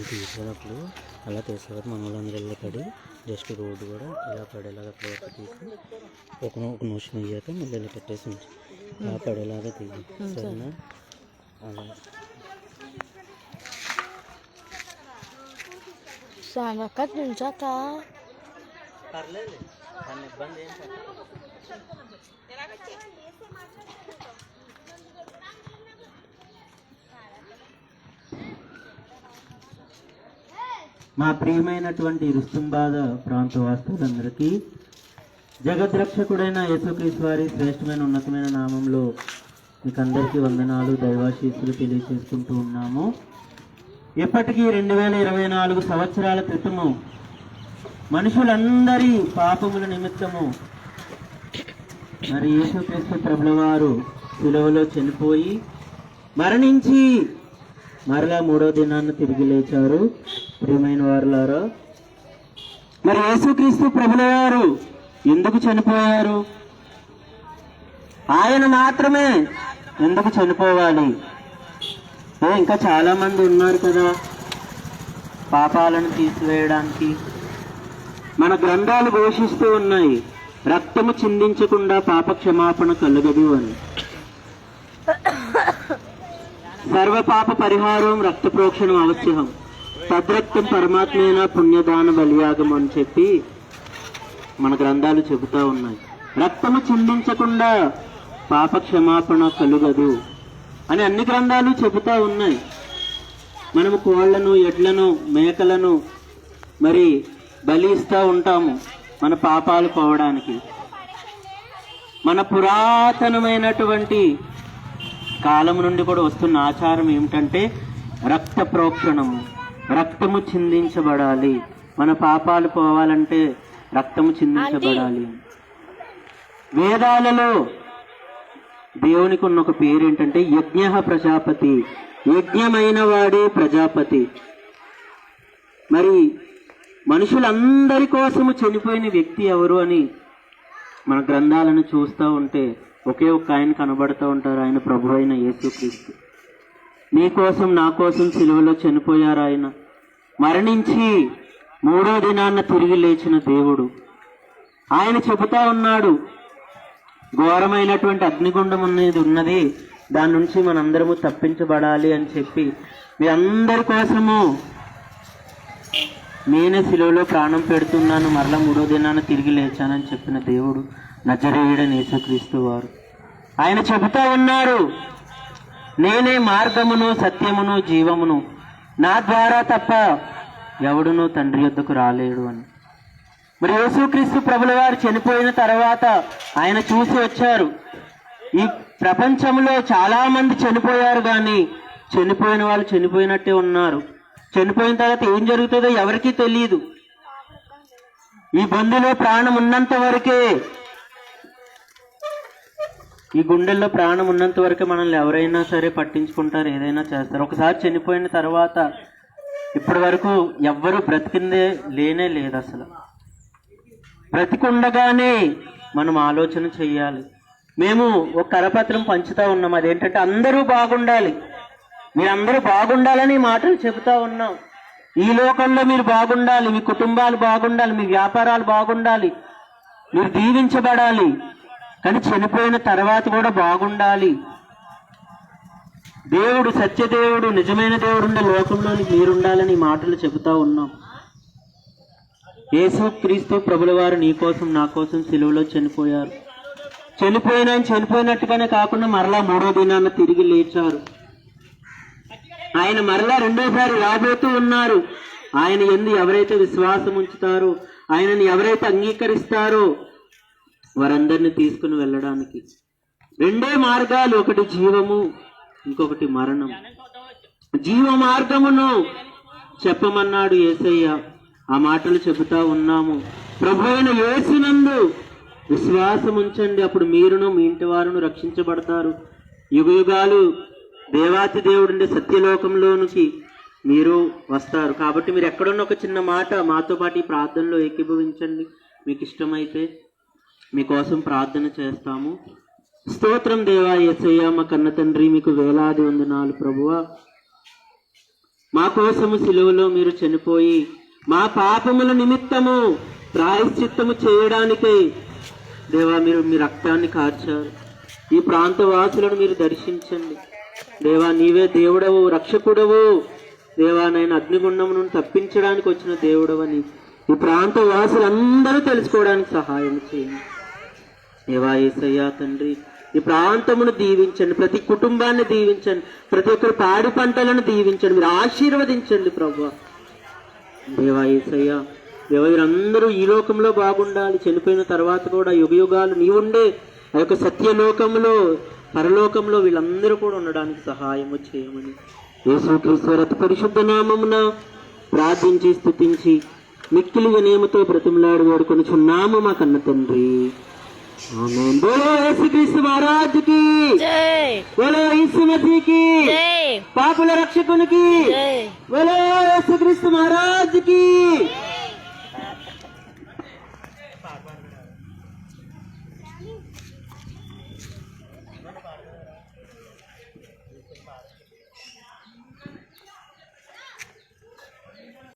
తీసేటప్పుడు అలా తీసేవారు మన వాళ్ళందరూ వెళ్ళి జస్ట్ రోడ్డు కూడా ఇలా పడేలాగా ప్లేట్ తీసి ఒక నిమిషం అయ్యాక మళ్ళీ ఇలా పెట్టేసి ఉంచి ఇలా పడేలాగా తీసి సరేనా అలా పర్లేదు దాని ఇబ్బంది ఏం మా ప్రియమైనటువంటి రుస్తుంబాద ప్రాంత వాస్తువులందరికీ జగద్రక్షకుడైన యేసుక్రీస్తు వారి శ్రేష్టమైన ఉన్నతమైన నామంలో మీకు అందరికీ వందనాలు దైవాశీస్సులు తెలియజేసుకుంటూ ఉన్నాము. ఇప్పటికీ 2024 సంవత్సరాల క్రితము మనుషులందరి పాపముల నిమిత్తము మరి యేసుక్రీస్తు ప్రభుల వారు శిలువలో చనిపోయి మరణించి మరలా 3వ దినాన్ని తిరిగి లేచారు. ప్రియమైన వారులారా, మరి యేసుక్రీస్తు ప్రభుల వారు ఎందుకు చనిపోయారు? ఆయన మాత్రమే ఎందుకు చనిపోవాలి? ఇంకా చాలా మంది ఉన్నారు కదా పాపాలను తీసివేయడానికి. మన గ్రంథాలు ఘోషిస్తూ ఉన్నాయి, రక్తము చిందించకుండా పాప క్షమాపణ కలుగదు అని. సర్వ పాప పరిహారం రక్త ప్రోక్షణం అవశ్యం, తద్రక్తం పరమాత్మైన పుణ్యదాన బలియాగం అని చెప్పి మన గ్రంథాలు చెబుతా ఉన్నాయి. రక్తము చిందించకుండా పాప క్షమాపణ కలుగదు అని అన్ని గ్రంథాలు చెబుతా ఉన్నాయి. మనము కోళ్లను, ఎడ్లను, మేకలను మరి బలి ఇస్తూ ఉంటాము మన పాపాలు పోవడానికి. మన పురాతనమైనటువంటి కాలం నుండి కూడా వస్తున్న ఆచారం ఏమిటంటే రక్త ప్రోక్షణము, రక్తము చిందించబడాలి. మన పాపాలు పోవాలంటే రక్తము చిందించబడాలి. వేదాలలో దేవునికి ఉన్న ఒక పేరు ఏంటంటే యజ్ఞ ప్రజాపతి, యజ్ఞమైన వాడే ప్రజాపతి. మరి మనుషులందరి కోసము చనిపోయిన వ్యక్తి ఎవరు అని మన గ్రంథాలను చూస్తూ ఉంటే ఒకే ఒక్క ఆయన కనబడుతూ ఉంటారు, ఆయన ప్రభు అయిన యేసుక్రీస్తు. నీ కోసం నా కోసం సిలువలో చనిపోయారు. ఆయన మరణించి 3వ దినాన్న తిరిగి లేచిన దేవుడు. ఆయన చెబుతా ఉన్నాడు, ఘోరమైనటువంటి అగ్నిగుండం అనేది ఉన్నది, దాని నుంచి మనందరము తప్పించబడాలి అని చెప్పి మీ అందరి కోసము నేనే సిలువలో ప్రాణం పెడుతున్నాను, మరలా 3వ దినాన తిరిగి లేచానని చెప్పిన దేవుడు నజరేయుడైన యేసుక్రీస్తు వారు. ఆయన చెబుతా ఉన్నారు, నేనే మార్గమును సత్యమును జీవమును, నా ద్వారా తప్ప ఎవడునూ తండ్రి యొద్దకు రాలేడు అని. మరి యేసుక్రీస్తు ప్రభుల వారు చనిపోయిన తర్వాత ఆయన చూసి వచ్చారు, ఈ ప్రపంచంలో చాలా మంది చనిపోయారు, కానీ చనిపోయిన వాళ్ళు చనిపోయినట్టే ఉన్నారు. చనిపోయిన తర్వాత ఏం జరుగుతుందో ఎవరికీ తెలియదు. ఈ బొందులో ప్రాణం ఉన్నంత వరకే, ఈ గుండెల్లో ప్రాణం ఉన్నంత వరకే మనల్ని ఎవరైనా సరే పట్టించుకుంటారు, ఏదైనా చేస్తారు. ఒకసారి చనిపోయిన తర్వాత ఇప్పటి వరకు ఎవ్వరూ బ్రతికిందే లేనే లేదు. అసలు బ్రతికుండగానే మనం ఆలోచన చెయ్యాలి. మేము ఒక కరపత్రం పంచుతా ఉన్నాం, అదేంటంటే అందరూ బాగుండాలి, మీరందరూ బాగుండాలని మాటలు చెబుతా ఉన్నాం. ఈ లోకంలో మీరు బాగుండాలి, మీ కుటుంబాలు బాగుండాలి, మీ వ్యాపారాలు బాగుండాలి, మీరు దీవించబడాలి, కానీ చనిపోయిన తర్వాత కూడా బాగుండాలి. దేవుడు సత్యదేవుడు, నిజమైన దేవుడు ఉండే లోకంలోని మీరుండాలని మాటలు చెబుతా ఉన్నాం. యేసుక్రీస్తు ప్రభుల వారు నీ కోసం నా కోసం సిలువలో చనిపోయారు. చనిపోయినట్టుగానే కాకుండా మరలా 3వ దినాన తిరిగి లేచారు. ఆయన మరలా 2వసారి రాబోతూ ఉన్నారు. ఆయన యందు ఎవరైతే విశ్వాసం ఉంచుతారో, ఆయనని ఎవరైతే అంగీకరిస్తారో వారందరినీ తీసుకుని వెళ్ళడానికి 2 మార్గాలు, ఒకటి జీవము, ఇంకొకటి మరణం. జీవ మార్గమును చెప్పమన్నాడు యేసయ్య. ఆ మాటలు చెబుతా ఉన్నాము. ప్రభు అయిన యేసునందు విశ్వాసం ఉంచండి, అప్పుడు మీరును మీ ఇంటి వారును రక్షించబడతారు. యుగయుగాలు దేవాతి దేవుడుండే సత్యలోకంలోనికి మీరు వస్తారు. కాబట్టి మీరు ఎక్కడున్న ఒక చిన్న మాట మాతో పాటు ఈ ప్రార్థనలో ఏకీభవించండి మీకు ఇష్టమైతే. మీకోసం ప్రార్థన చేస్తాము. స్తోత్రం దేవా యేసయ్య, మా కన్న తండ్రి, మీకు వేలాది వందనాలు ప్రభువా. మా కోసము సిలువలో మీరు చనిపోయి మా పాపముల నిమిత్తము ప్రాయశ్చిత్తము చేయడానికై దేవా మీరు మీ రక్తాన్ని కార్చారు. ఈ ప్రాంత వాసులను మీరు దర్శించండి దేవా. నీవే దేవుడవు, రక్షకుడవు దేవా. నేను అగ్నిగుండం నుండి తప్పించడానికి వచ్చిన దేవుడవని ఈ ప్రాంత వాసులందరూ తెలుసుకోవడానికి సహాయం చేయండి దేవా యేసయ్య తండ్రి. ఈ ప్రాంతమును దీవించండి, ప్రతి కుటుంబాన్ని దీవించండి, ప్రతి ఒక్కరి పాడి పంటలను దీవించండి, మీరు ఆశీర్వదించండి ప్రభువా. దేవా యేసయ్య దేవా, వీరందరూ ఈ లోకంలో బాగుండాలి, చనిపోయిన తర్వాత కూడా యుగయుగాలు నీవుండే ఆ యొక్క సత్యలోకంలో పరలోకంలో వీళ్ళందరూ కూడా ఉండడానికి సహాయము చేయమని యేసుక్రీస్తు అతి పరిశుద్ధ నామమున ప్రార్థించి స్తుతించి మిక్కిలి వినయముతో బ్రతిమలాడి వేడుకొనుచున్నాము మా కన్న తండ్రి. ఆమేన్. బోలో యేసుక్రీస్తు మహారాజ్ కి జై, బోలో యేసు మసీహ్ కి జై, పాపుల రక్షకునికి జై, బోలో యేసుక్రీస్తు మహారాజ్ కి